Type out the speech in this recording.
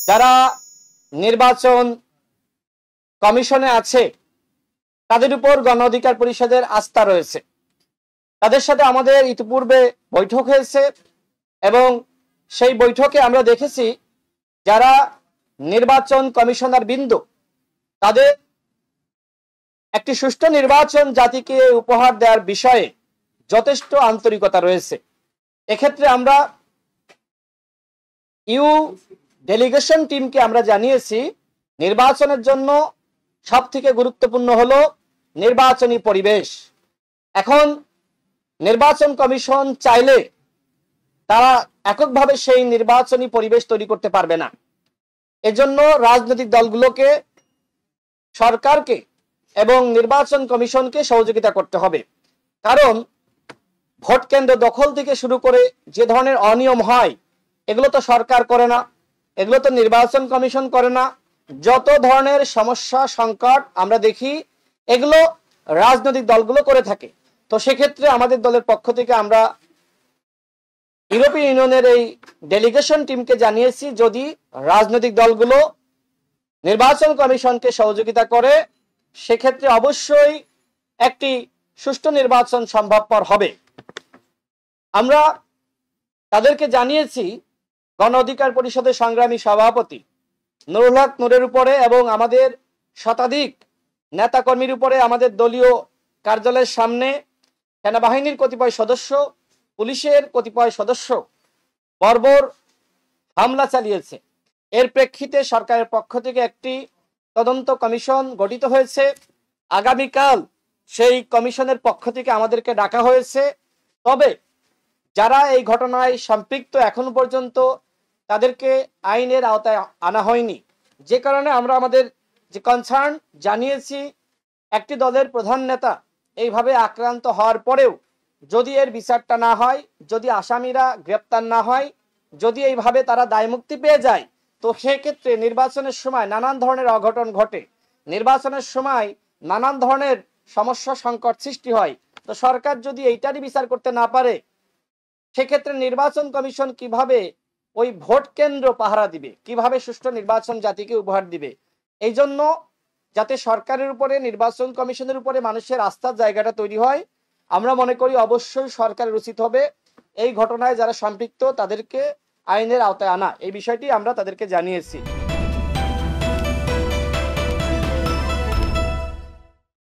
যারা নির্বাচন কমিশনে আছে তাদের উপর গণ অধিকার পরিষদের আস্থা রয়েছে। তাদের সাথে আমাদের ইতিপূর্বে বৈঠক হয়েছে এবং সেই বৈঠকে আমরা দেখেছি যারা নির্বাচন কমিশনার বিন্দু তাদের একটি সুষ্ঠু নির্বাচন জাতিকে উপহার দেওয়ার বিষয়ে যথেষ্ট আন্তরিকতা রয়েছে। এক্ষেত্রে আমরা ইউ ডেলিগেশন টিমকে আমরা জানিয়েছি নির্বাচনের জন্য সবথেকে গুরুত্বপূর্ণ হলো নির্বাচনী পরিবেশ। এখন নির্বাচন কমিশন চাইলে তারা এককভাবে সেই নির্বাচনী পরিবেশ তৈরি করতে পারবে না। এজন্য রাজনৈতিক দলগুলোকে, সরকারকে এবং নির্বাচন কমিশনকে সহযোগিতা করতে হবে। কারণ ভোট কেন্দ্র দখল থেকে শুরু করে যে ধরনের অনিয়ম হয় এগুলো তো সরকার করে না, এগুলো তো নির্বাচন কমিশন করে না। যত ধরনের সমস্যা সংকট আমরা দেখি এগুলো রাজনৈতিক দলগুলো করে থাকে। তো সেক্ষেত্রে আমাদের দলের পক্ষ থেকে আমরা ইউরোপীয় ইউনিয়নের এই ডেলিগেশন টিমকে জানিয়েছি যদি রাজনৈতিক দলগুলো নির্বাচন কমিশনকে সহযোগিতা করে সেক্ষেত্রে অবশ্যই একটি সুষ্ঠু নির্বাচন সম্ভবপর হবে। আমরা তাদেরকে জানিয়েছি গণ অধিকার পরিষদের সংগ্রামী সভাপতি নুরুল হক নূরের উপরে এবং আমাদের শতাধিক নেতাকর্মীর উপরে আমাদের দলীয় কার্যালয়ের সামনে সেনাবাহিনীর কতিপয় সদস্য, পুলিশের কতিপয় সদস্য বর্বর হামলা চালিয়েছে। এর প্রেক্ষিতে সরকারের পক্ষ থেকে একটি তদন্ত কমিশন গঠিত হয়েছে। আগামীকাল সেই কমিশনের পক্ষ থেকে আমাদেরকে ডাকা হয়েছে। তবে যারা এই ঘটনায় সম্পৃক্ত এখনো পর্যন্ত তাদেরকে আইনের আওতায় আনা হয়নি, যে কারণে আমরা আমাদের যে কনসার্ন জানিয়েছি একটি দলের প্রধান নেতা এইভাবে আক্রান্ত হওয়ার পরেও যদি এর বিচারটা না হয়, যদি আসামিরা গ্রেপ্তার না হয়, যদি এইভাবে তারা দায়মুক্তি পেয়ে যায় তো সেক্ষেত্রে নির্বাচনের সময় নানান ধরনের অঘটন ঘটে, নির্বাচনের সময় নানান ধরনের সমস্যা সংকট সৃষ্টি হয়। তো সরকার যদি এইটারই বিচার করতে না পারে সেক্ষেত্রে নির্বাচন কমিশন কিভাবে ওই ভোট কেন্দ্র পাহারা দিবে, কিভাবে সুষ্ঠু নির্বাচন জাতিকে উপহার দিবে? এই জন্য যাতে সরকারের উপরে, নির্বাচন কমিশনের উপরে মানুষের আস্থার জায়গাটা তৈরি হয়, আমরা মনে করি অবশ্যই সরকারের উচিত হবে এই ঘটনায় যারা সম্পৃক্ত তাদেরকে আইনের আওতায় আনা। এই বিষয়টি আমরা তাদেরকে জানিয়েছি।